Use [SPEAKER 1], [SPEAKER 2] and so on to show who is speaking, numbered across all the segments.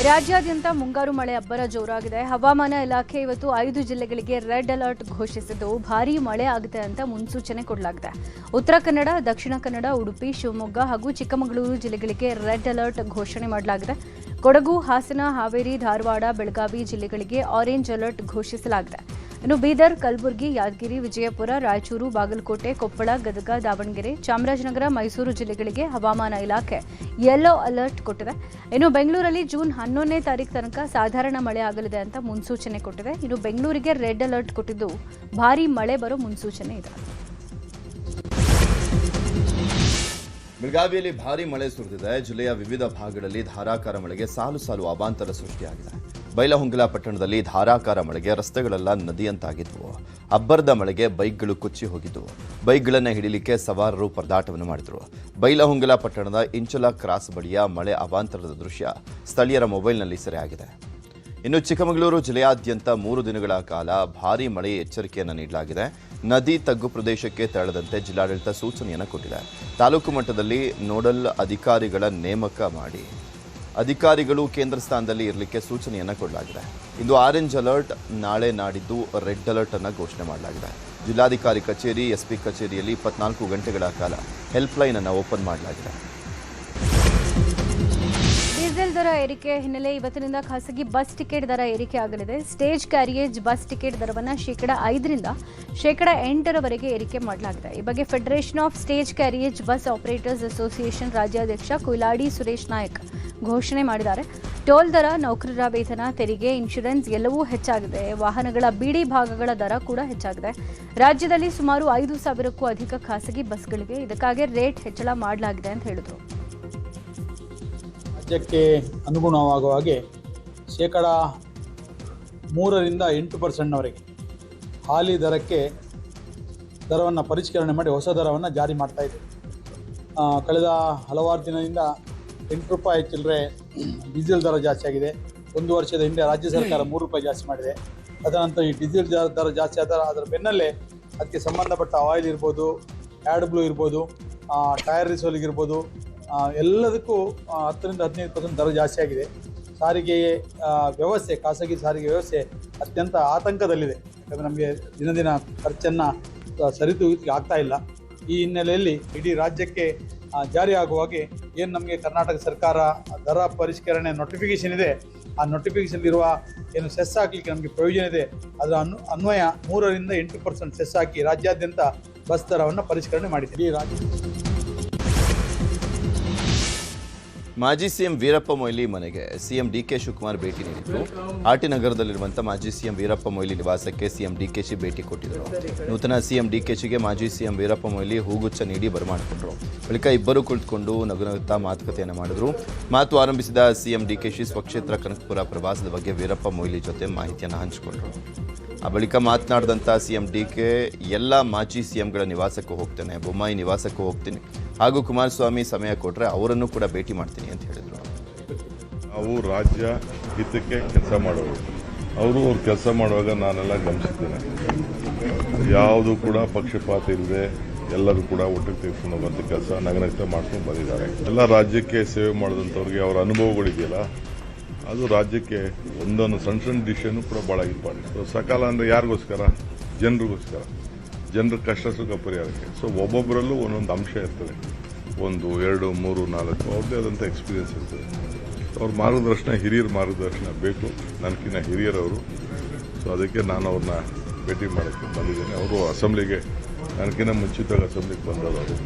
[SPEAKER 1] ರಾಜ್ಯಾದ್ಯಂತ ಮುಂಗಾರು ಮಳೆ ಅಬ್ಬರ ಜೋರಾಗಿದೆ. ಹವಾಮಾನ ಇಲಾಖೆ ಇವತ್ತು 5 ಜಿಲ್ಲೆಗಳಿಗೆ ರೆಡ್ ಅಲರ್ಟ್ ಘೋಷಿಸಿದ್ದು ಭಾರೀ ಮಳೆ ಆಗುತ್ತೆ ಅಂತ ಮುನ್ಸೂಚನೆ ಕೊಡಲಾಗಿದೆ. ಉತ್ತರ ಕನ್ನಡ, ದಕ್ಷಿಣ ಕನ್ನಡ, ಉಡುಪಿ, ಶಿವಮೊಗ್ಗ ಹಾಗೂ ಚಿಕ್ಕಮಗಳೂರು ಜಿಲ್ಲೆಗಳಿಗೆ ರೆಡ್ ಅಲರ್ಟ್ ಘೋಷಣೆ ಮಾಡಲಾಗಿದೆ. ಕೊಡಗು, ಹಾಸನ, ಹಾವೇರಿ, ಧಾರವಾಡ, ಬೆಳಗಾವಿ ಜಿಲ್ಲೆಗಳಿಗೆ ಆರೆಂಜ್ ಅಲರ್ಟ್ ಘೋಷಿಸಲಾಗಿದೆ. ಇನ್ನು ಬೀದರ್, ಕಲಬುರಗಿ, ಯಾದಗಿರಿ, ವಿಜಯಪುರ, ರಾಯಚೂರು, ಬಾಗಲಕೋಟೆ, ಕೊಪ್ಪಳ, ಗದಗ, ದಾವಣಗೆರೆ, ಚಾಮರಾಜನಗರ, ಮೈಸೂರು ಜಿಲ್ಲೆಗಳಿಗೆ ಹವಾಮಾನ ಇಲಾಖೆ ಯೆಲ್ಲೋ ಅಲರ್ಟ್ ಕೊಟ್ಟಿದೆ. ಇನ್ನು ಬೆಂಗಳೂರಲ್ಲಿ ಜೂನ್ 11ನೇ ತಾರೀಕು ತನಕ ಸಾಧಾರಣ ಮಳೆ ಆಗಲಿದೆ ಅಂತ ಮುನ್ಸೂಚನೆ ಕೊಟ್ಟಿದೆ. ಇನ್ನು ಬೆಂಗಳೂರಿಗೆ ರೆಡ್ ಅಲರ್ಟ್ ಕೊಟ್ಟಿದ್ದು ಭಾರೀ ಮಳೆ ಬರೋ ಮುನ್ಸೂಚನೆ ಇದೆ.
[SPEAKER 2] ಬೆಳಗಾವಿಯಲ್ಲಿ ಭಾರೀ ಮಳೆ ಸುರಿದಿದೆ. ಜಿಲ್ಲೆಯ ವಿವಿಧ ಭಾಗಗಳಲ್ಲಿ ಧಾರಾಕಾರ ಮಳೆಗೆ ಸಾಲು ಅವಾಂತರ ಸೃಷ್ಟಿಯಾಗಿದೆ. ಬೈಲಹೊಂಗಲ ಪಟ್ಟಣದಲ್ಲಿ ಧಾರಾಕಾರ ಮಳೆಗೆ ರಸ್ತೆಗಳೆಲ್ಲ ನದಿಯಂತಾಗಿದ್ವು. ಅಬ್ಬರದ ಮಳೆಗೆ ಬೈಕ್ಗಳು ಕೊಚ್ಚಿ ಹೋಗಿದ್ದವು. ಬೈಕ್ಗಳನ್ನು ಹಿಡಿಲಿಕ್ಕೆ ಸವಾರರು ಪರದಾಟವನ್ನು ಮಾಡಿದರು. ಬೈಲಹೊಂಗಲ ಪಟ್ಟಣದ ಇಂಚಲ ಕ್ರಾಸ್ ಬಳಿಯ ಮಳೆ ಅವಾಂತರದ ದೃಶ್ಯ ಸ್ಥಳೀಯರ ಮೊಬೈಲ್ನಲ್ಲಿ ಸೆರೆಯಾಗಿದೆ. ಇನ್ನು ಚಿಕ್ಕಮಗಳೂರು ಜಿಲ್ಲೆಯಾದ್ಯಂತ 3 ದಿನಗಳ ಕಾಲ ಭಾರೀ ಮಳೆ ಎಚ್ಚರಿಕೆಯನ್ನು ನೀಡಲಾಗಿದೆ. ನದಿ ತಗ್ಗು ಪ್ರದೇಶಕ್ಕೆ ತೆರಳದಂತೆ ಜಿಲ್ಲಾಡಳಿತ ಸೂಚನೆಯನ್ನು ಕೊಟ್ಟಿದೆ. ತಾಲೂಕು ಮಟ್ಟದಲ್ಲಿ ನೋಡಲ್ ಅಧಿಕಾರಿಗಳ ನೇಮಕ ಮಾಡಿ ಅಧಿಕಾರಿಗಳು ಕೇಂದ್ರ ಸ್ಥಾನದಲ್ಲಿ ಇರಲಿಕ್ಕೆ ಸೂಚನೆಯನ್ನು ಕೊಡಲಾಗಿದೆ. ಇಂದು ಆರೆಂಜ್ ಅಲರ್ಟ್, ನಾಳೆ ನಾಡಿದ್ದು ರೆಡ್ ಅಲರ್ಟ್ ಅನ್ನು ಘೋಷಣೆ ಮಾಡಲಾಗಿದೆ. ಜಿಲ್ಲಾಧಿಕಾರಿ ಕಚೇರಿ, ಎಸ್ಪಿ ಕಚೇರಿಯಲ್ಲಿ 24 ಗಂಟೆಗಳ ಕಾಲ ಹೆಲ್ಪ್ಲೈನ್ ಅನ್ನು ಓಪನ್ ಮಾಡಲಾಗಿದೆ.
[SPEAKER 1] ಡೀಸೆಲ್ ದರ ಏರಿಕೆ ಹಿನ್ನೆಲೆ ಇವತ್ತಿನಿಂದ ಖಾಸಗಿ ಬಸ್ ಟಿಕೆಟ್ ದರ ಏರಿಕೆ ಆಗಲಿದೆ. ಸ್ಟೇಜ್ ಕ್ಯಾರಿಯೇಜ್ ಬಸ್ ಟಿಕೆಟ್ ದರವನ್ನು ಶೇಕಡ 5ರಿಂದ ಶೇಕಡ 8ರವರೆಗೆ ಏರಿಕೆ ಮಾಡಲಾಗಿದೆ. ಈ ಬಗ್ಗೆ federation of stage carriage bus operators association ರಾಜ್ಯಾಧ್ಯಕ್ಷ ಕೊಯ್ಲಾಡಿ ಸುರೇಶ್ ನಾಯಕ್ ಘೋಷಣೆ ಮಾಡಿದ್ದಾರೆ. ಟೋಲ್ ದರ, ನೌಕರರ ವೇತನ, ತೆರಿಗೆ, ಇನ್ಶೂರೆನ್ಸ್ ಎಲ್ಲವೂ ಹೆಚ್ಚಾಗಿದೆ. ವಾಹನಗಳ ಬಿಡಿ ಭಾಗಗಳ ದರ ಕೂಡ ಹೆಚ್ಚಾಗಿದೆ. ರಾಜ್ಯದಲ್ಲಿ ಸುಮಾರು 5,000ಕ್ಕೂ ಅಧಿಕ ಖಾಸಗಿ ಬಸ್ಗಳಿವೆ. ಇದಕ್ಕಾಗಿ ರೇಟ್ ಹೆಚ್ಚಳ ಮಾಡಲಾಗಿದೆ ಅಂತ ಹೇಳಿದರು.
[SPEAKER 3] ರಾಜ್ಯಕ್ಕೆ ಅನುಗುಣವಾಗುವ ಹಾಗೆ ಶೇಕಡ 3ರಿಂದ 8%ವರೆಗೆ ಹಾಲಿ ದರವನ್ನು ಪರಿಷ್ಕರಣೆ ಮಾಡಿ ಹೊಸ ದರವನ್ನು ಜಾರಿ ಮಾಡ್ತಾ ಇದೆ. ಕಳೆದ ಹಲವಾರು ದಿನದಿಂದ 8 ರೂಪಾಯಿ ಚಿಲ್ಲರೆ ಡೀಸೆಲ್ ದರ ಜಾಸ್ತಿ ಆಗಿದೆ. 1 ವರ್ಷದ ಹಿಂದೆ ರಾಜ್ಯ ಸರ್ಕಾರ 3 ರೂಪಾಯಿ ಜಾಸ್ತಿ ಮಾಡಿದೆ. ತದನಂತರ ಈ ಡೀಸೆಲ್ ದರ ಜಾಸ್ತಿ ಆದ ಅದರ ಬೆನ್ನಲ್ಲೇ ಅದಕ್ಕೆ ಸಂಬಂಧಪಟ್ಟ ಆಯಿಲ್ ಇರ್ಬೋದು, ಆ್ಯಡ್ ಬ್ಲೂ ಇರ್ಬೋದು, ಟೈರ್ ರಿಸೋಲಿಗೆ ಇರ್ಬೋದು, ಎಲ್ಲದಕ್ಕೂ 10ರಿಂದ 15% ದರ ಜಾಸ್ತಿ ಆಗಿದೆ. ಸಾರಿಗೆ ವ್ಯವಸ್ಥೆ, ಖಾಸಗಿ ಸಾರಿಗೆ ವ್ಯವಸ್ಥೆ ಅತ್ಯಂತ ಆತಂಕದಲ್ಲಿದೆ. ಯಾಕಂದರೆ ನಮಗೆ ದಿನ ಖರ್ಚನ್ನು ಸರಿದೂಗಿಸಲಿಕ್ಕೆ ಆಗ್ತಾ ಇಲ್ಲ. ಈ ಹಿನ್ನೆಲೆಯಲ್ಲಿ ಇಡೀ ರಾಜ್ಯಕ್ಕೆ ಜಾರಿ ಆಗುವಾಗೆ ಏನು ನಮಗೆ ಕರ್ನಾಟಕ ಸರ್ಕಾರ ದರ ಪರಿಷ್ಕರಣೆ ನೋಟಿಫಿಕೇಷನ್ ಇದೆ, ಆ ನೋಟಿಫಿಕೇಷನ್ ಇರುವ ಏನು ಸೆಸ್ ಹಾಕಲಿಕ್ಕೆ ನಮಗೆ ಪ್ರಯೋಜನ ಇದೆ, ಅದರ ಅನ್ವಯ 3ರಿಂದ 8% ಸೆಸ್ ಹಾಕಿ ರಾಜ್ಯಾದ್ಯಂತ ಬಸ್ ದರವನ್ನು ಪರಿಷ್ಕರಣೆ ಮಾಡಿದೆ. ಇಡೀ ರಾಜ್ಯ
[SPEAKER 2] ಮಾಜಿ ಸಿಎಂ ವೀರಪ್ಪ ಮೊಯ್ಲಿ ಮನೆಗೆ ಸಿಎಂ ಡಿಕೆ ಶಿವಕುಮಾರ್ ಭೇಟಿ ನೀಡಿದರು. ಆರ್ಟಿ ನಗರದಲ್ಲಿರುವಂಥ ಮಾಜಿ ಸಿಎಂ ವೀರಪ್ಪ ಮೊಯ್ಲಿ ನಿವಾಸಕ್ಕೆ ಸಿಎಂ ಡಿಕೆಶಿ ಭೇಟಿ ಕೊಟ್ಟಿದ್ದರು. ನೂತನ ಸಿಎಂ ಡಿಕೆಶಿಗೆ ಮಾಜಿ ಸಿಎಂ ವೀರಪ್ಪ ಮೊಯ್ಲಿ ಹೂಗುಚ್ಛ ನೀಡಿ ಬರಮಾಡಿಕೊಂಡರು. ಬಳಿಕ ಇಬ್ಬರು ಕುಳಿತುಕೊಂಡು ನಗುನಗುತ್ತಾ ಮಾತುಕತೆಯನ್ನು ಮಾಡಿದರು. ಮಾತು ಆರಂಭಿಸಿದ ಸಿಎಂ ಡಿಕೆಶಿ ಸ್ವಕ್ಷೇತ್ರ ಕನಕಪುರ ಪ್ರವಾಸದ ಬಗ್ಗೆ ವೀರಪ್ಪ ಮೊಯ್ಲಿ ಜೊತೆ ಮಾಹಿತಿಯನ್ನು ಹಂಚಿಕೊಂಡರು. ಆ ಬಳಿಕ ಮಾತನಾಡಿದಂಥ ಸಿಎಂ ಡಿಕೆ, ಎಲ್ಲ ಮಾಜಿ ಸಿಎಂಗಳ ನಿವಾಸಕ್ಕೂ ಹೋಗ್ತೇನೆ, ಬೊಮ್ಮಾಯಿ ನಿವಾಸಕ್ಕೂ ಹೋಗ್ತೀನಿ, ಹಾಗೂ ಕುಮಾರಸ್ವಾಮಿ ಸಮಯ ಕೊಟ್ಟರೆ ಅವರನ್ನು ಕೂಡ ಭೇಟಿ ಮಾಡ್ತೀನಿ ಅಂತ ಹೇಳಿದರು.
[SPEAKER 4] ನಾವು ರಾಜ್ಯ ಹಿತಕ್ಕೆ ಕೆಲಸ ಮಾಡೋರು, ಅವರು ಅವ್ರು ಕೆಲಸ ಮಾಡುವಾಗ ನಾನೆಲ್ಲ ಗಮನಿಸಿದ್ದೇನೆ. ಯಾವುದು ಕೂಡ ಪಕ್ಷಪಾತ ಇಲ್ಲದೆ ಎಲ್ಲರೂ ಕೂಡ ಒಟ್ಟಿಗೆ ತೆಗೆದುಕೊಂಡು ಹೋಗುವಂಥ ಕೆಲಸ ನಗನಗ್ತಾ ಮಾಡ್ಕೊಂಡು ಬಂದಿದ್ದಾರೆ. ಎಲ್ಲ ರಾಜ್ಯಕ್ಕೆ ಸೇವೆ ಮಾಡಿದಂಥವ್ರಿಗೆ ಅವರ ಅನುಭವಗಳಿದೆಯಲ್ಲ, ಅದು ರಾಜ್ಯಕ್ಕೆ ಒಂದೊಂದು ಸಣ್ಣ ಡಿಸಿಷನ್ನು ಕೂಡ ಭಾಳ ಇಂಪಾರ್ಟೆಂಟ್. ಸಕಾಲ ಅಂದರೆ ಯಾರಿಗೋಸ್ಕರ? ಜನರಿಗೋಸ್ಕರ, ಜನರ ಕಷ್ಟ ಸುಖ ಪರಿಹಾರಕ್ಕೆ. ಸೊ ಒಬ್ಬೊಬ್ಬರಲ್ಲೂ ಒಂದೊಂದು ಅಂಶ ಇರ್ತದೆ, 1, 2, 3, 4 ಅವ್ರದ್ದೇ ಆದಂಥ ಎಕ್ಸ್ಪೀರಿಯನ್ಸ್ ಇರ್ತದೆ. ಅವ್ರ ಮಾರ್ಗದರ್ಶನ, ಹಿರಿಯರ ಮಾರ್ಗದರ್ಶನ ಬೇಕು. ನನಗಿನ್ನ ಹಿರಿಯರವರು. ಸೊ ಅದಕ್ಕೆ ನಾನು ಅವ್ರನ್ನ ಭೇಟಿ ಮಾಡೋಕ್ಕೆ ಬಂದಿದ್ದೇನೆ. ಅವರು ಅಸೆಂಬ್ಲಿಗೆ ನನಗಿನ್ನ ಮುಂಚಿತವಾಗಿ ಅಸೆಂಬ್ಲಿಗೆ ಬಂದವರು.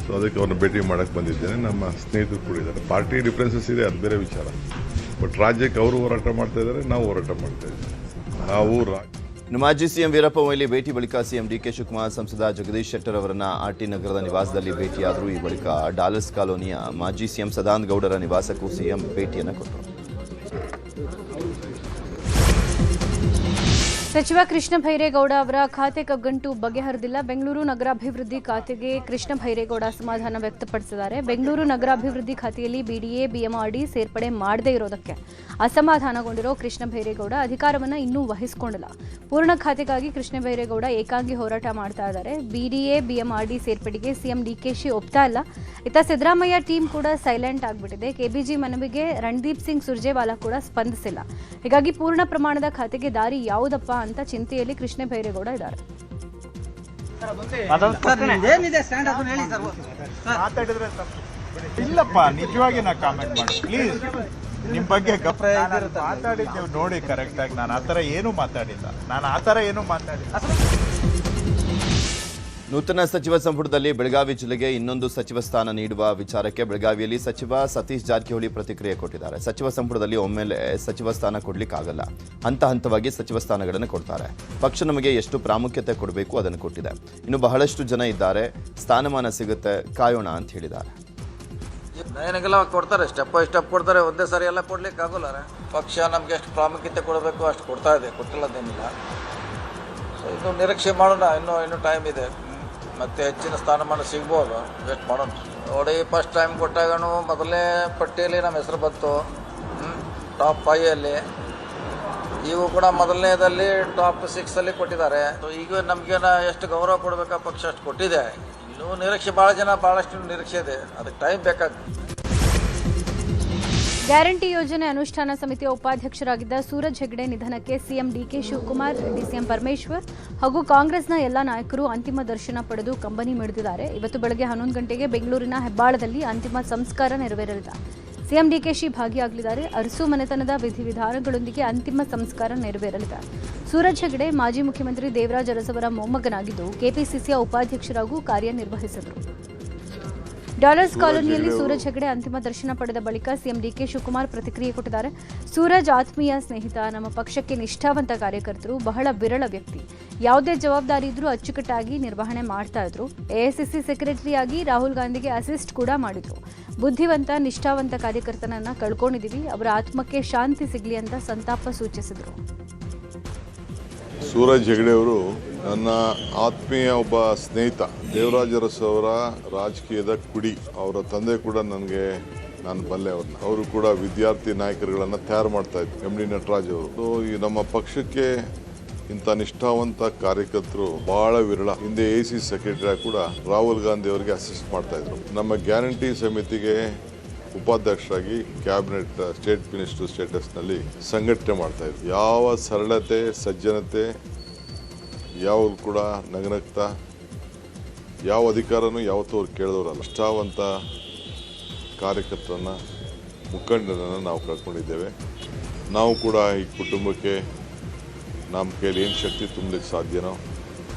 [SPEAKER 4] ಸೊ ಅದಕ್ಕೆ ಅವ್ರನ್ನ ಭೇಟಿ ಮಾಡೋಕ್ಕೆ ಬಂದಿದ್ದೇನೆ. ನಮ್ಮ ಸ್ನೇಹಿತರು ಕೂಡ ಇದ್ದಾರೆ. ಪಾರ್ಟಿ ಡಿಫ್ರೆನ್ಸಸ್ ಇದೆ, ಅದು ಬೇರೆ ವಿಚಾರ. ಬಟ್ ರಾಜ್ಯಕ್ಕೆ ಅವರು ಹೋರಾಟ ಮಾಡ್ತಾ ಇದ್ದಾರೆ, ನಾವು ಹೋರಾಟ ಮಾಡ್ತಾ ಇದ್ದೀವಿ.
[SPEAKER 2] ಮಾಜಿ ಸಿಎಂ ವೀರಪ್ಪ ಮೊಯ್ಲಿ ಭೇಟಿ ಬಳಿಕ ಸಿಎಂ ಡಿಕೆ ಶಿವಕುಮಾರ್ ಸಂಸದ ಜಗದೀಶ್ ಶೆಟ್ಟರ್ ಅವರನ್ನ ಆರ್ಟಿ ನಗರದ ನಿವಾಸದಲ್ಲಿ ಭೇಟಿಯಾದರು. ಈ ಬಳಿಕ ಡಾಲರ್ಸ್ ಕಾಲೋನಿಯ ಮಾಜಿ ಸಿಎಂ ಸದಾನಂದ ಗೌಡರ ನಿವಾಸಕ್ಕೂ ಸಿಎಂ ಭೇಟಿಯನ್ನು ಕೊಟ್ಟರು.
[SPEAKER 1] ಸಚಿವ ಕೃಷ್ಣ ಬೈರೇಗೌಡ ಅವರ ಖಾತೆ ಕಗ್ಗಂಟು ಬಗೆಹರಿದಿಲ್ಲ. ಬೆಂಗಳೂರು ನಗರಾಭಿವೃದ್ಧಿ ಖಾತೆಗೆ ಕೃಷ್ಣ ಬೈರೇಗೌಡ ಅಸಮಾಧಾನ ವ್ಯಕ್ತಪಡಿಸಿದ್ದಾರೆ. ಬೆಂಗಳೂರು ನಗರಾಭಿವೃದ್ಧಿ ಖಾತೆಯಲ್ಲಿ ಬಿಡಿಎ ಬಿಎಂಆರ್ಡಿ ಸೇರ್ಪಡೆ ಮಾಡದೇ ಇರೋದಕ್ಕೆ ಅಸಮಾಧಾನಗೊಂಡಿರೋ ಕೃಷ್ಣ ಬೈರೇಗೌಡ ಅಧಿಕಾರವನ್ನು ಇನ್ನೂ ವಹಿಸಿಕೊಂಡಿಲ್ಲ. ಪೂರ್ಣ ಖಾತೆಗಾಗಿ ಕೃಷ್ಣ ಬೈರೇಗೌಡ ಏಕಾಂಗಿ ಹೋರಾಟ ಮಾಡ್ತಾ ಇದ್ದಾರೆ. ಬಿಡಿಎ ಬಿಎಂಆರ್ಡಿ ಸೇರ್ಪಡೆಗೆ ಸಿಎಂ ಡಿಕೆಶಿ ಒಪ್ತಾ ಇಲ್ಲ. ಇತ್ತ ಸಿದ್ದರಾಮಯ್ಯ ಟೀಮ್ ಕೂಡ ಸೈಲೆಂಟ್ ಆಗಿಬಿಟ್ಟಿದೆ. ಕೆಬಿಜಿ ಮನವಿಗೆ ರಣದೀಪ್ ಸಿಂಗ್ ಸುರ್ಜೇವಾಲಾ ಕೂಡ ಸ್ಪಂದಿಸಿಲ್ಲ. ಹೀಗಾಗಿ ಪೂರ್ಣ ಪ್ರಮಾಣದ ಖಾತೆಗೆ ದಾರಿ ಯಾವುದಪ್ಪ ಅಂತ ಚಿಂತೆಯಲ್ಲಿ ಕೃಷ್ಣ ಬೈರೇಗೌಡ ಇದ್ದಾರೆ.
[SPEAKER 5] ಇಲ್ಲಪ್ಪ, ನಿಜವಾಗಿ ನಾ ಕಾಮೆಂಟ್ ಮಾಡಿ ಪ್ಲೀಸ್. ನಿಮ್ ಬಗ್ಗೆ ಮಾತಾಡಿದ್ದೇವೆ ನೋಡಿ ಕರೆಕ್ಟ್ ಆಗಿ. ನಾನು ಆತರ ಏನು ಮಾತಾಡಿಲ್ಲ.
[SPEAKER 2] ನೂತನ ಸಚಿವ ಸಂಪುಟದಲ್ಲಿ ಬೆಳಗಾವಿ ಜಿಲ್ಲೆಗೆ ಇನ್ನೊಂದು ಸಚಿವ ಸ್ಥಾನ ನೀಡುವ ವಿಚಾರಕ್ಕೆ ಬೆಳಗಾವಿಯಲ್ಲಿ ಸಚಿವ ಸತೀಶ್ ಜಾರಕಿಹೊಳಿ ಪ್ರತಿಕ್ರಿಯೆ ಕೊಟ್ಟಿದ್ದಾರೆ. ಸಚಿವ ಸಂಪುಟದಲ್ಲಿ ಒಮ್ಮೆಲೆ ಸಚಿವ ಸ್ಥಾನ ಕೊಡ್ಲಿಕ್ಕಾಗಲ್ಲ, ಹಂತ ಹಂತವಾಗಿ ಸಚಿವ ಸ್ಥಾನಗಳನ್ನು ಕೊಡ್ತಾರೆ. ಪಕ್ಷ ನಮಗೆ ಎಷ್ಟು ಪ್ರಾಮುಖ್ಯತೆ ಕೊಡಬೇಕು ಅದನ್ನು ಕೊಟ್ಟಿದೆ. ಇನ್ನು ಬಹಳಷ್ಟು ಜನ ಇದ್ದಾರೆ, ಸ್ಥಾನಮಾನ ಸಿಗುತ್ತೆ, ಕಾಯೋಣ ಅಂತ ಹೇಳಿದ್ದಾರೆ.
[SPEAKER 6] ನನಗೆಲ್ಲ ಕೊಡ್ತಾರೆ, ಸ್ಟೆಪ್ ಬೈ ಸ್ಟೆಪ್ ಕೊಡ್ತಾರೆ. ಒಂದೇ ಸಾರಿ ಎಲ್ಲ ಕೊಡ್ಲಿಕ್ಕೆ ಆಗೋಲ್ಲ. ಪಕ್ಷ ನಮ್ಗೆ ಎಷ್ಟು ಪ್ರಾಮುಖ್ಯತೆ ಕೊಡಬೇಕು ಅಷ್ಟು ಕೊಡ್ತಾ ಇದೆ, ಕೊಟ್ಟಿಲ್ಲದೇನಿಲ್ಲ. ಸೊ ಇನ್ನು ನಿರೀಕ್ಷೆ ಮಾಡೋಣ, ಇನ್ನೂ ಟೈಮ್ ಇದೆ. ಮತ್ತೆ ಹೆಚ್ಚಿನ ಸ್ಥಾನಮಾನ ಸಿಗ್ಬೋದು, ವೇಟ್ ಮಾಡೋಣ. ನೋಡಿ, ಫಸ್ಟ್ ಟೈಮ್ ಕೊಟ್ಟಾಗನು ಮೊದಲನೇ ಪಟ್ಟಿಯಲ್ಲಿ ನಮ್ಮ ಹೆಸರು ಬಂತು, ಟಾಪ್ 5 ಇವು ಕೂಡ ಮೊದಲನೇದಲ್ಲಿ ಟಾಪ್ 6 ಕೊಟ್ಟಿದ್ದಾರೆ. ಸೊ ಈಗ ನಮಗೇನ ಎಷ್ಟು ಗೌರವ ಕೊಡಬೇಕಾ ಪಕ್ಷ ಅಷ್ಟು ಕೊಟ್ಟಿದೆ. ಇನ್ನೂ ನಿರೀಕ್ಷೆ ಭಾಳಷ್ಟು ನಿರೀಕ್ಷೆ ಇದೆ, ಅದಕ್ಕೆ ಟೈಮ್ ಬೇಕಾಗ್ತದೆ.
[SPEAKER 1] ಗ್ಯಾರಂಟಿ ಯೋಜನೆ ಅನುಷ್ಠಾನ ಸಮಿತಿಯ ಉಪಾಧ್ಯಕ್ಷರಾಗಿದ್ದ ಸೂರಜ್ ಹೆಗ್ಡೆ ನಿಧನಕ್ಕೆ ಸಿಎಂ ಡಿಕೆ ಶಿವಕುಮಾರ್, ಡಿಸಿಎಂ ಪರಮೇಶ್ವರ್ ಹಾಗೂ ಕಾಂಗ್ರೆಸ್ನ ಎಲ್ಲ ನಾಯಕರು ಅಂತಿಮ ದರ್ಶನ ಪಡೆದು ಕಂಬನಿ ಮಿಡಿದಿದ್ದಾರೆ. ಇವತ್ತು ಬೆಳಗ್ಗೆ 11 ಗಂಟೆಗೆ ಬೆಂಗಳೂರಿನ ಹೆಬ್ಬಾಳದಲ್ಲಿ ಅಂತಿಮ ಸಂಸ್ಕಾರ ನೆರವೇರಲಿದೆ. ಸಿಎಂ ಡಿಕೆಶಿ ಭಾಗಿಯಾಗಲಿದ್ದಾರೆ. ಅರಸು ಮನೆತನದ ವಿಧಿವಿಧಾನಗಳೊಂದಿಗೆ ಅಂತಿಮ ಸಂಸ್ಕಾರ ನೆರವೇರಲಿದೆ. ಸೂರಜ್ ಹೆಗ್ಡೆ ಮಾಜಿ ಮುಖ್ಯಮಂತ್ರಿ ದೇವರಾಜ ಅರಸವರ ಮೊಮ್ಮಗನಾಗಿದ್ದು ಕೆಪಿಸಿಸಿಯ ಉಪಾಧ್ಯಕ್ಷರಾಗೂ ಕಾರ್ಯನಿರ್ವಹಿಸಿದರು. ಡಾಲರ್ಸ್ ಕಾಲೋನಿಯಲ್ಲಿ ಸೂರಜ್ ಹೆಗ್ಡೆ ಅಂತಿಮ ದರ್ಶನ ಪಡೆದ ಬಳಿಕ ಸಿಎಂ ಡಿಕೆ ಶಿವಕುಮಾರ್ ಪ್ರತಿಕ್ರಿಯೆ ಕೊಟ್ಟಿದ್ದಾರೆ. ಸೂರಜ್ ಆತ್ಮೀಯ ಸ್ನೇಹಿತ, ನಮ್ಮ ಪಕ್ಷಕ್ಕೆ ನಿಷ್ಠಾವಂತ ಕಾರ್ಯಕರ್ತರು, ಬಹಳ ವಿರಳ ವ್ಯಕ್ತಿ. ಯಾವುದೇ ಜವಾಬ್ದಾರಿ ಇದ್ರೂ ಅಚ್ಚುಕಟ್ಟಾಗಿ ನಿರ್ವಹಣೆ ಮಾಡ್ತಾ ಇದ್ರು. ಎಐಸಿಸಿ ಸೆಕ್ರೆಟರಿಯಾಗಿ ರಾಹುಲ್ ಗಾಂಧಿಗೆ ಅಸಿಸ್ಟ್ ಕೂಡ ಮಾಡಿದ್ರು. ಬುದ್ಧಿವಂತ, ನಿಷ್ಠಾವಂತ ಕಾರ್ಯಕರ್ತನನ್ನ ಕಳ್ಕೊಂಡಿದ್ದೀವಿ. ಅವರ ಆತ್ಮಕ್ಕೆ ಶಾಂತಿ ಸಿಗಲಿ ಅಂತ ಸಂತಾಪ ಸೂಚಿಸಿದರು.
[SPEAKER 4] ಸೂರಜ್ ಹೆಗ್ಡೆ ಅವರು ನನ್ನ ಆತ್ಮೀಯ ಒಬ್ಬ ಸ್ನೇಹಿತ. ದೇವರಾಜ ಅರಸು ಅವರ ರಾಜಕೀಯದ ಕುಡಿ. ಅವರ ತಂದೆ ಕೂಡ ನಾನು ಬಲ್ಲೆ ಅವ್ರನ್ನ. ಅವರು ಕೂಡ ವಿದ್ಯಾರ್ಥಿ ನಾಯಕರುಗಳನ್ನು ತಯಾರು ಮಾಡ್ತಾ ಇದ್ರು, ಎಂ ಡಿ ನಟರಾಜ್ ಅವರು. ಈ ನಮ್ಮ ಪಕ್ಷಕ್ಕೆ ಇಂಥ ನಿಷ್ಠಾವಂತ ಕಾರ್ಯಕರ್ತರು ಬಹಳ ವಿರಳ. ಹಿಂದೆ ಎಸಿ ಸೆಕ್ರೆಟರಿ ಕೂಡ ರಾಹುಲ್ ಗಾಂಧಿ ಅವರಿಗೆ ಅಸಿಸ್ಟ್ ಮಾಡ್ತಾ ಇದ್ರು. ನಮ್ಮ ಗ್ಯಾರಂಟಿ ಸಮಿತಿಗೆ ಉಪಾಧ್ಯಕ್ಷರಾಗಿ ಕ್ಯಾಬಿನೆಟ್ ಸ್ಟೇಟ್ ಮಿನಿಸ್ಟರ್ ಸ್ಟೇಟಸ್ನಲ್ಲಿ ಸಂಘಟನೆ ಮಾಡ್ತಾ ಇದ್ರು. ಯಾವ ಸರಳತೆ, ಸಜ್ಜನತೆ, ಯಾವಾಗಲೂ ಕೂಡ ನಗನಗ್ತಾ, ಯಾವ ಅಧಿಕಾರನೂ ಯಾವತ್ತೂ ಅವ್ರು ಕೇಳಿದವರಲ್ಲ. ನಿಷ್ಠಾವಂತ ಕಾರ್ಯಕರ್ತರನ್ನು, ಮುಖಂಡರನ್ನು ನಾವು ಕಳ್ಕೊಂಡಿದ್ದೇವೆ. ನಾವು ಕೂಡ ಈ ಕುಟುಂಬಕ್ಕೆ ನಮ್ಮ ಕೈಯಲ್ಲಿ ಏನು ಶಕ್ತಿ ತುಂಬಲಿಕ್ಕೆ ಸಾಧ್ಯನೋ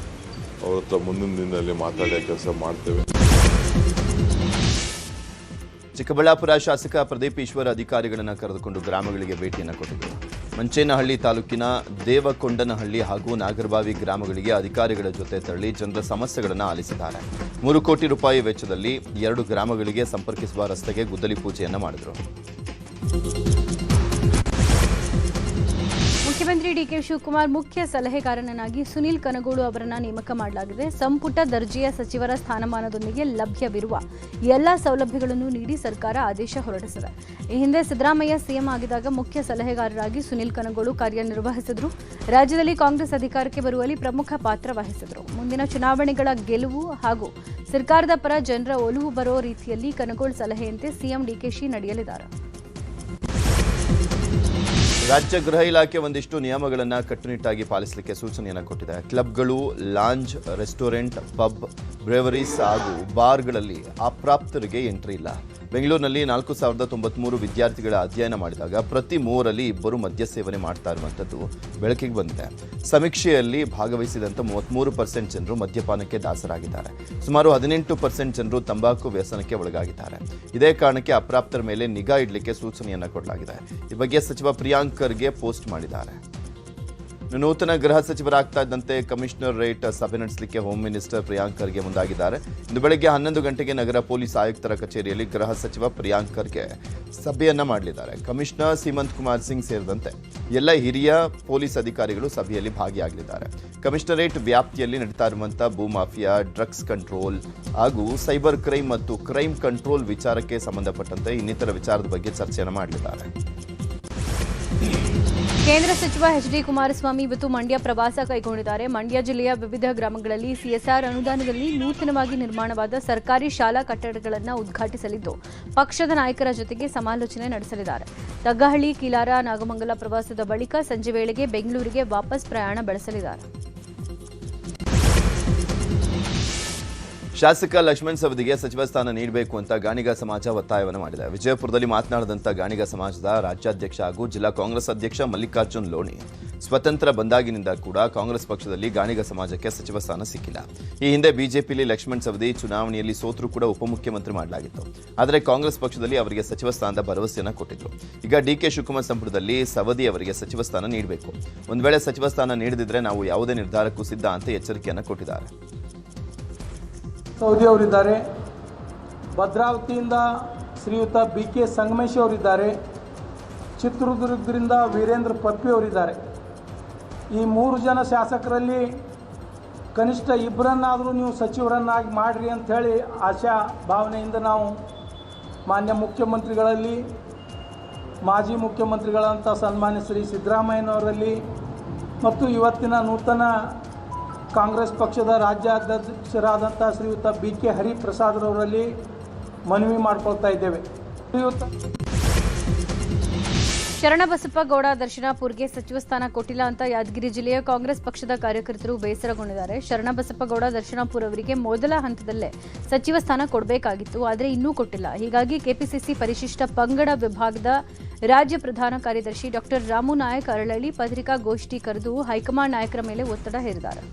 [SPEAKER 4] ಅವ್ರ ಹತ್ರ ಮುಂದಿನ ದಿನದಲ್ಲಿ ಮಾತಾಡೋ ಕೆಲಸ ಮಾಡ್ತೇವೆ.
[SPEAKER 2] ಚಿಕ್ಕಬಳ್ಳಾಪುರ ಶಾಸಕ ಪ್ರದೀಪ್ ಈಶ್ವರ್ ಅಧಿಕಾರಿಗಳನ್ನು ಕರೆದುಕೊಂಡು ಗ್ರಾಮಗಳಿಗೆ ಭೇಟಿಯನ್ನು ಕೊಟ್ಟಿದ್ದರು. ಮಂಚೇನಹಳ್ಳಿ ತಾಲೂಕಿನ ದೇವಕೊಂಡನಹಳ್ಳಿ ಹಾಗೂ ನಾಗರಬಾವಿ ಗ್ರಾಮಗಳಿಗೆ ಅಧಿಕಾರಿಗಳ ಜೊತೆ ತೆರಳಿ ಜನರ ಸಮಸ್ಯೆಗಳನ್ನು ಆಲಿಸಿದ್ದಾರೆ. 3 ಕೋಟಿ ರೂಪಾಯಿ ವೆಚ್ಚದಲ್ಲಿ 2 ಗ್ರಾಮಗಳಿಗೆ ಸಂಪರ್ಕಿಸುವ ರಸ್ತೆಗೆ ಗುದ್ದಲಿ ಪೂಜೆಯನ್ನು ಮಾಡಿದರು. ಮುಖ್ಯಮಂತ್ರಿ ಡಿಕೆ ಶಿವಕುಮಾರ್ ಮುಖ್ಯ ಸಲಹೆಗಾರನಾಗಿ ಸುನೀಲ್ ಕನಗೋಳು ಅವರನ್ನು ನೇಮಕ ಮಾಡಲಾಗಿದೆ. ಸಂಪುಟ ದರ್ಜೆಯ ಸಚಿವರ ಸ್ಥಾನಮಾನದೊಂದಿಗೆ ಲಭ್ಯವಿರುವ ಎಲ್ಲ ಸೌಲಭ್ಯಗಳನ್ನು ನೀಡಿ ಸರ್ಕಾರ ಆದೇಶ ಹೊರಡಿಸಿದೆ. ಈ ಹಿಂದೆ ಸಿದ್ದರಾಮಯ್ಯ ಸಿಎಂ ಆಗಿದ್ದಾಗ ಮುಖ್ಯ ಸಲಹೆಗಾರರಾಗಿ ಸುನೀಲ್ ಕನಗೋಳು ಕಾರ್ಯನಿರ್ವಹಿಸಿದರು. ರಾಜ್ಯದಲ್ಲಿ ಕಾಂಗ್ರೆಸ್ ಅಧಿಕಾರಕ್ಕೆ ಬರುವಲ್ಲಿ ಪ್ರಮುಖ ಪಾತ್ರ ವಹಿಸಿದರು. ಮುಂದಿನ ಚುನಾವಣೆಗಳ ಗೆಲುವು ಹಾಗೂ ಸರ್ಕಾರದ ಪರ ಜನರ ಒಲವು ಬರೋ ರೀತಿಯಲ್ಲಿ ಕನಗೋಳು ಸಲಹೆಯಂತೆ ಸಿಎಂ ಡಿಕೆಶಿ ನಡೆಯಲಿದ್ದಾರೆ. ರಾಜ್ಯ ಗೃಹ ಇಲಾಖೆ ಒಂದಿಷ್ಟು ನಿಯಮಗಳನ್ನು ಕಟ್ಟುನಿಟ್ಟಾಗಿ ಪಾಲಿಸಲಿಕ್ಕೆ ಸೂಚನೆಯನ್ನು ಕೊಟ್ಟಿದೆ. ಕ್ಲಬ್ಗಳು, ಲಾಂಜ್, ರೆಸ್ಟೋರೆಂಟ್, ಪಬ್, ಬ್ರೇವರೀಸ್ ಹಾಗೂ ಬಾರ್ಗಳಲ್ಲಿ ಅಪ್ರಾಪ್ತರಿಗೆ ಎಂಟ್ರಿ ಇಲ್ಲ. ಬೆಂಗಳೂರಿನಲ್ಲಿ 4093 ವಿದ್ಯಾರ್ಥಿಗಳ ಅಧ್ಯಯನ ಮಾಡಿದಾಗ ಪ್ರತಿ 3ರಲ್ಲಿ 2 ಮದ್ಯ ಸೇವನೆ ಮಾಡ್ತಾ ಇರುವಂಥದ್ದು ಬೆಳಕಿಗೆ ಬಂದಿದೆ. ಸಮೀಕ್ಷೆಯಲ್ಲಿ ಭಾಗವಹಿಸಿದಂಥ 33% ಜನರು ಮದ್ಯಪಾನಕ್ಕೆ ದಾಸರಾಗಿದ್ದಾರೆ. ಸುಮಾರು 18% ಜನರು ತಂಬಾಕು ವ್ಯಸನಕ್ಕೆ ಒಳಗಾಗಿದ್ದಾರೆ. ಇದೇ ಕಾರಣಕ್ಕೆ ಅಪ್ರಾಪ್ತರ ಮೇಲೆ ನಿಗಾ ಇಡಲಿಕ್ಕೆ ಸೂಚನೆಯನ್ನು ಕೊಡಲಾಗಿದೆ. ಈ ಬಗ್ಗೆ ಸಚಿವ ಪ್ರಿಯಾಂಕ್ ಖರ್ಗೆ ಪೋಸ್ಟ್ ಮಾಡಿದ್ದಾರೆ. ನೂತನ ಗೃಹ ಸಚಿವರಾಗ್ತಾ ಇದ್ದಂತೆ ಕಮಿಷನರೇಟ್ ಸಭೆ ನಡೆಸಲಿಕ್ಕೆ ಹೋಮ್ ಮಿನಿಸ್ಟರ್ ಪ್ರಿಯಾಂಕ್ ಖರ್ಗೆ ಮುಂದಾಗಿದ್ದಾರೆ. ಇಂದು ಬೆಳಗ್ಗೆ 11 ಗಂಟೆಗೆ ನಗರ ಪೊಲೀಸ್ ಆಯುಕ್ತರ ಕಚೇರಿಯಲ್ಲಿ ಗೃಹ ಸಚಿವ ಪ್ರಿಯಾಂಕ್ ಖರ್ಗೆ ಸಭೆಯನ್ನ ಮಾಡಲಿದ್ದಾರೆ. ಕಮಿಷನರ್ ಸೀಮಂತ್ ಕುಮಾರ್ ಸಿಂಗ್ ಸೇರಿದಂತೆ ಎಲ್ಲ ಹಿರಿಯ ಪೊಲೀಸ್ ಅಧಿಕಾರಿಗಳು ಸಭೆಯಲ್ಲಿ ಭಾಗಿಯಾಗಲಿದ್ದಾರೆ. ಕಮಿಷನರೇಟ್ ವ್ಯಾಪ್ತಿಯಲ್ಲಿ ನಡೀತಾ ಇರುವಂತಹ ಭೂ ಮಾಫಿಯಾ, ಡ್ರಗ್ಸ್ ಕಂಟ್ರೋಲ್ ಹಾಗೂ ಸೈಬರ್ ಕ್ರೈಮ್ ಮತ್ತು ಕ್ರೈಮ್ ಕಂಟ್ರೋಲ್ ವಿಚಾರಕ್ಕೆ ಸಂಬಂಧಪಟ್ಟಂತೆ ಇನ್ನಿತರ ವಿಚಾರದ ಬಗ್ಗೆ ಚರ್ಚೆಯನ್ನು ಮಾಡಲಿದ್ದಾರೆ.
[SPEAKER 1] ಕೇಂದ್ರ ಸಚಿವ ಎಚ್.ಡಿ. ಕುಮಾರಸ್ವಾಮಿ ಇವತ್ತು ಮಂಡ್ಯ ಪ್ರವಾಸ ಕೈಗೊಂಡಿದ್ದಾರೆ. ಮಂಡ್ಯ ಜಿಲ್ಲೆಯ ವಿವಿಧ ಗ್ರಾಮಗಳಲ್ಲಿ ಸಿಎಸ್ಆರ್ ಅನುದಾನದಲ್ಲಿ ನೂತನವಾಗಿ ನಿರ್ಮಾಣವಾದ ಸರ್ಕಾರಿ ಶಾಲಾ ಕಟ್ಟಡಗಳನ್ನು ಉದ್ಘಾಟಿಸಲಿದ್ದು ಪಕ್ಷದ ನಾಯಕರ ಜೊತೆಗೆ ಸಮಾಲೋಚನೆ ನಡೆಸಲಿದ್ದಾರೆ. ತಗ್ಗಹಳ್ಳಿ, ಕೀಲಾರ, ನಾಗಮಂಗಲ ಪ್ರವಾಸದ ಬಳಿಕ ಸಂಜೆ ವೇಳೆಗೆ ಬೆಂಗಳೂರಿಗೆ ವಾಪಸ್ ಪ್ರಯಾಣ ಬೆಳೆಸಲಿದ್ದಾರೆ.
[SPEAKER 2] ಶಾಸಕ ಲಕ್ಷ್ಮಣ್ ಸವದಿಗೆ ಸಚಿವ ಸ್ಥಾನ ನೀಡಬೇಕು ಅಂತ ಗಾಣಿಗ ಸಮಾಜ ಒತ್ತಾಯವನ್ನು ಮಾಡಿದೆ. ವಿಜಯಪುರದಲ್ಲಿ ಮಾತನಾಡಿದಂಥ ಗಾಣಿಗ ಸಮಾಜದ ರಾಜ್ಯಾಧ್ಯಕ್ಷ ಹಾಗೂ ಜಿಲ್ಲಾ ಕಾಂಗ್ರೆಸ್ ಅಧ್ಯಕ್ಷ ಮಲ್ಲಿಕಾರ್ಜುನ್ ಲೋಣಿ, ಸ್ವತಂತ್ರ ಬಂದಾಗಿನಿಂದ ಕೂಡ ಕಾಂಗ್ರೆಸ್ ಪಕ್ಷದಲ್ಲಿ ಗಾಣಿಗ ಸಮಾಜಕ್ಕೆ ಸಚಿವ ಸ್ಥಾನ ಸಿಕ್ಕಿಲ್ಲ. ಈ ಹಿಂದೆ ಬಿಜೆಪಿಯಲ್ಲಿ ಲಕ್ಷ್ಮಣ್ ಸವದಿ ಚುನಾವಣೆಯಲ್ಲಿ ಸೋತರೂ ಕೂಡ ಉಪಮುಖ್ಯಮಂತ್ರಿ ಮಾಡಲಾಗಿತ್ತು. ಆದರೆ ಕಾಂಗ್ರೆಸ್ ಪಕ್ಷದಲ್ಲಿ ಅವರಿಗೆ ಸಚಿವ ಸ್ಥಾನದ ಭರವಸೆಯನ್ನು ಕೊಟ್ಟಿದ್ರು. ಈಗ ಡಿಕೆ ಶಿವಕುಮಾರ್ ಸಂಪುಟದಲ್ಲಿ ಸವದಿ ಅವರಿಗೆ ಸಚಿವ ಸ್ಥಾನ ನೀಡಬೇಕು. ಒಂದು ವೇಳೆ ಸಚಿವ ಸ್ಥಾನ ನೀಡದಿದ್ರೆ ನಾವು ಯಾವುದೇ ನಿರ್ಧಾರಕ್ಕೂ ಸಿದ್ಧ ಅಂತ ಎಚ್ಚರಿಕೆಯನ್ನು ಕೊಟ್ಟಿದ್ದಾರೆ.
[SPEAKER 7] ಸೌದಿ ಅವರಿದ್ದಾರೆ, ಭದ್ರಾವತಿಯಿಂದ ಶ್ರೀಯುತ BK ಸಂಗಮೇಶ್ ಅವರಿದ್ದಾರೆ, ಚಿತ್ರದುರ್ಗದಿಂದ ವೀರೇಂದ್ರ ಪಪ್ಪಿ ಅವರಿದ್ದಾರೆ. ಈ 3 ಜನ ಶಾಸಕರಲ್ಲಿ ಕನಿಷ್ಠ ಇಬ್ಬರನ್ನಾದರೂ ನೀವು ಸಚಿವರನ್ನಾಗಿ ಮಾಡಿರಿ ಅಂಥೇಳಿ ಆಶಾ ಭಾವನೆಯಿಂದ ನಾವು ಮಾನ್ಯ ಮುಖ್ಯಮಂತ್ರಿಗಳಲ್ಲಿ, ಮಾಜಿ ಮುಖ್ಯಮಂತ್ರಿಗಳಂಥ ಸನ್ಮಾನ್ಯ ಶ್ರೀ ಸಿದ್ದರಾಮಯ್ಯನವರಲ್ಲಿ ಮತ್ತು ಇವತ್ತಿನ ನೂತನ ಕಾಂಗ್ರೆಸ್ ಪಕ್ಷದ ರಾಜ್ಯಾಧ್ಯಕ್ಷರಾದಂಥ ಶ್ರೀಯುತ BK ಹರಿಪ್ರಸಾದ್ರವರಲ್ಲಿ ಮನವಿ ಮಾಡಿಕೊಳ್ತಾ ಇದ್ದೇವೆ. ಶ್ರೀಯುತ
[SPEAKER 1] ಶರಣಬಸಪ್ಪಗೌಡ ದರ್ಶನಾಪುರ್ಗೆ ಸಚಿವ ಸ್ಥಾನ ಕೊಟ್ಟಿಲ್ಲ ಅಂತ ಯಾದಗಿರಿ ಜಿಲ್ಲೆಯ ಕಾಂಗ್ರೆಸ್ ಪಕ್ಷದ ಕಾರ್ಯಕರ್ತರು ಬೇಸರಗೊಂಡಿದ್ದಾರೆ. ಶರಣಬಸಪ್ಪಗೌಡ ದರ್ಶನಾಪುರ್ ಅವರಿಗೆ ಮೊದಲ ಹಂತದಲ್ಲೇ ಸಚಿವ ಸ್ಥಾನ ಕೊಡಬೇಕಾಗಿತ್ತು, ಆದರೆ ಇನ್ನೂ ಕೊಟ್ಟಿಲ್ಲ. ಹೀಗಾಗಿ ಕೆಪಿಸಿಸಿ ಪರಿಶಿಷ್ಟ ಪಂಗಡ ವಿಭಾಗದ ರಾಜ್ಯ ಪ್ರಧಾನ ಕಾರ್ಯದರ್ಶಿ ಡಾಕ್ಟರ್ ರಾಮು ನಾಯಕ್ ಅರಳಳ್ಳಿ ಪತ್ರಿಕಾಗೋಷ್ಠಿ ಕರೆದು ಹೈಕಮಾಂಡ್ ನಾಯಕರ ಮೇಲೆ ಒತ್ತಡ ಹೇರಿದ್ದಾರೆ.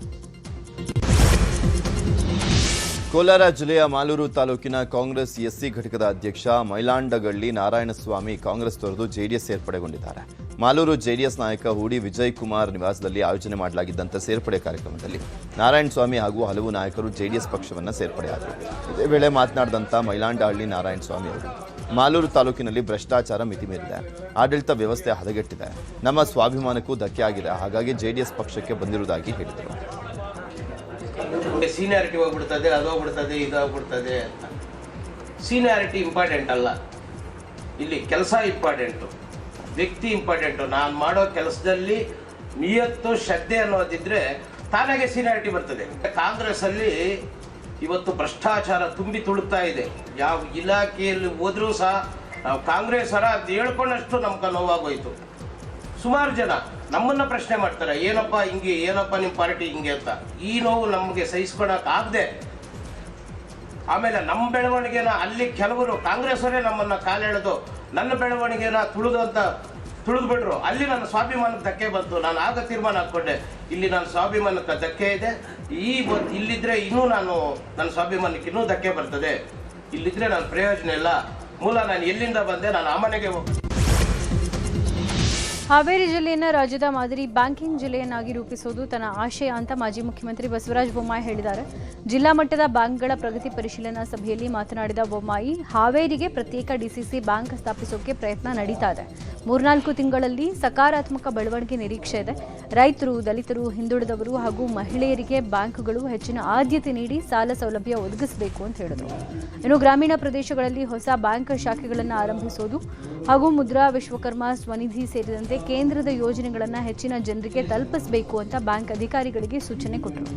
[SPEAKER 2] ಕೋಲಾರ ಜಿಲ್ಲೆಯ ಮಾಲೂರು ತಾಲೂಕಿನ ಕಾಂಗ್ರೆಸ್ ಎಸ್ಸಿ ಘಟಕದ ಅಧ್ಯಕ್ಷ ಮೈಲಾಂಡಗಳ್ಳಿ ನಾರಾಯಣಸ್ವಾಮಿ ಕಾಂಗ್ರೆಸ್ ತೊರೆದು ಜೆಡಿಎಸ್ ಸೇರ್ಪಡೆಗೊಂಡಿದ್ದಾರೆ. ಮಾಲೂರು ಜೆಡಿಎಸ್ ನಾಯಕ ಹೂಡಿ ವಿಜಯ್ ಕುಮಾರ್ ನಿವಾಸದಲ್ಲಿ ಆಯೋಜನೆ ಮಾಡಲಾಗಿದ್ದಂಥ ಸೇರ್ಪಡೆ ಕಾರ್ಯಕ್ರಮದಲ್ಲಿ ನಾರಾಯಣಸ್ವಾಮಿ ಹಾಗೂ ಹಲವು ನಾಯಕರು ಜೆಡಿಎಸ್ ಪಕ್ಷವನ್ನು ಸೇರ್ಪಡೆಯಾದರು. ಇದೇ ವೇಳೆ ಮಾತನಾಡಿದಂಥ ಮೈಲಾಂಡಹಳ್ಳಿ ನಾರಾಯಣಸ್ವಾಮಿ ಅವರು, ಮಾಲೂರು ತಾಲೂಕಿನಲ್ಲಿ ಭ್ರಷ್ಟಾಚಾರ ಮಿತಿಮೀರಿದೆ, ಆಡಳಿತ ವ್ಯವಸ್ಥೆ ಹದಗೆಟ್ಟಿದೆ, ನಮ್ಮ ಸ್ವಾಭಿಮಾನಕ್ಕೂ ಧಕ್ಕೆ ಆಗಿದೆ, ಹಾಗಾಗಿ ಜೆಡಿಎಸ್ ಪಕ್ಷಕ್ಕೆ ಬಂದಿರುವುದಾಗಿ ಹೇಳಿದರು.
[SPEAKER 8] ಸೀನಿಯಾರಿಟಿ ಹೋಗ್ಬಿಡ್ತದೆ, ಅದು ಹೋಗ್ಬಿಡ್ತದೆ, ಇದು ಹೋಗ್ಬಿಡ್ತದೆ ಅಂತ. ಸೀನಿಯಾರಿಟಿ ಇಂಪಾರ್ಟೆಂಟ್ ಅಲ್ಲ, ಇಲ್ಲಿ ಕೆಲಸ ಇಂಪಾರ್ಟೆಂಟು, ವ್ಯಕ್ತಿ ಇಂಪಾರ್ಟೆಂಟು. ನಾನು ಮಾಡೋ ಕೆಲಸದಲ್ಲಿ ನಿಯತ್ತು, ಶ್ರದ್ಧೆ ಅನ್ನೋದಿದ್ರೆ ತಾನಾಗೆ ಸೀನಿಯಾರಿಟಿ ಬರ್ತದೆ. ಕಾಂಗ್ರೆಸ್ ಅಲ್ಲಿ ಇವತ್ತು ಭ್ರಷ್ಟಾಚಾರ ತುಂಬಿ ತುಳುಕ್ತಾ ಇದೆ. ಯಾವ ಇಲಾಖೆಯಲ್ಲಿ ಹೋದ್ರೂ ಸಹ ನಾವು ಕಾಂಗ್ರೆಸ್ ಅರ ಅಂತ ಹೇಳ್ಕೊಂಡಷ್ಟು ನಮ್ಗೆ ನೋವಾಗೋಯ್ತು. ಸುಮಾರು ಜನ ನಮ್ಮನ್ನ ಪ್ರಶ್ನೆ ಮಾಡ್ತಾರೆ, ಏನಪ್ಪ ಹಿಂಗೆ, ಏನಪ್ಪ ನಿಮ್ಮ ಪಾರ್ಟಿ ಹಿಂಗೆ ಅಂತ. ಈ ನೋವು ನಮಗೆ ಸಹಿಸ್ಕೊಳಕ್ ಆಗದೆ ಆಮೇಲೆ ನಮ್ಮ ಬೆಳವಣಿಗೆನ ಅಲ್ಲಿ ಕೆಲವರು ಕಾಂಗ್ರೆಸ್ ಅವರೇ ನಮ್ಮನ್ನ ಕಾಲೆಳೆದು ನನ್ನ ಬೆಳವಣಿಗೆನ ತುಳಿದು ಬಿಟ್ರು. ಅಲ್ಲಿ ನನ್ನ ಸ್ವಾಭಿಮಾನಕ್ಕೆ ಧಕ್ಕೆ ಬಂತು. ನಾನು ಆಗ ತೀರ್ಮಾನ ಹಾಕ್ಕೊಂಡೆ, ಇಲ್ಲಿ ನನ್ನ ಸ್ವಾಭಿಮಾನಕ್ಕೆ ಧಕ್ಕೆ ಇದೆ, ಇಲ್ಲಿದ್ರೆ ಇನ್ನೂ ನನ್ನ ಸ್ವಾಭಿಮಾನಕ್ಕೆ ಇನ್ನೂ ಧಕ್ಕೆ ಬರ್ತದೆ, ಇಲ್ಲಿದ್ರೆ ನನ್ನ ಪ್ರಯೋಜನ ಇಲ್ಲ. ಮೂಲ ನಾನು ಎಲ್ಲಿಂದ ಬಂದೆ, ನಾನು ಆ ಮನೆಗೆ ಹೋಗ್ತೀನಿ.
[SPEAKER 1] ಹಾವೇರಿ ಜಿಲ್ಲೆಯನ್ನು ರಾಜ್ಯದ ಮಾದರಿ ಬ್ಯಾಂಕಿಂಗ್ ಜಿಲ್ಲೆಯನ್ನಾಗಿ ರೂಪಿಸುವುದು ತನ್ನ ಆಶಯ ಅಂತ ಮಾಜಿ ಮುಖ್ಯಮಂತ್ರಿ ಬಸವರಾಜ ಬೊಮ್ಮಾಯಿ ಹೇಳಿದ್ದಾರೆ. ಜಿಲ್ಲಾ ಮಟ್ಟದ ಬ್ಯಾಂಕ್ಗಳ ಪ್ರಗತಿ ಪರಿಶೀಲನಾ ಸಭೆಯಲ್ಲಿ ಮಾತನಾಡಿದ ಬೊಮ್ಮಾಯಿ, ಹಾವೇರಿಗೆ ಪ್ರತ್ಯೇಕ ಡಿಸಿಸಿ ಬ್ಯಾಂಕ್ ಸ್ಥಾಪಿಸೋಕೆ ಪ್ರಯತ್ನ ನಡೀತಾ ಇದೆ. 3-4 ತಿಂಗಳಲ್ಲಿ ಸಕಾರಾತ್ಮಕ ಬೆಳವಣಿಗೆ ನಿರೀಕ್ಷೆ ಇದೆ. ರೈತರು, ದಲಿತರು, ಹಿಂದುಳಿದವರು ಹಾಗೂ ಮಹಿಳೆಯರಿಗೆ ಬ್ಯಾಂಕ್ಗಳು ಹೆಚ್ಚಿನ ಆದ್ಯತೆ ನೀಡಿ ಸಾಲ ಸೌಲಭ್ಯ ಒದಗಿಸಬೇಕು ಅಂತ ಹೇಳಿದರು. ಇನ್ನು ಗ್ರಾಮೀಣ ಪ್ರದೇಶಗಳಲ್ಲಿ ಹೊಸ ಬ್ಯಾಂಕ್ ಶಾಖೆಗಳನ್ನು ಆರಂಭಿಸುವುದು ಹಾಗೂ ಮುದ್ರಾ, ವಿಶ್ವಕರ್ಮ, ಸ್ವನಿಧಿ ಸೇರಿದಂತೆ ಕೇಂದ್ರದ ಯೋಜನೆಗಳನ್ನು ಹೆಚ್ಚಿನ ಜನರಿಗೆ ತಲುಪಿಸಬೇಕು ಅಂತ ಬ್ಯಾಂಕ್ ಅಧಿಕಾರಿಗಳಿಗೆ ಸೂಚನೆ ಕೊಟ್ಟರು.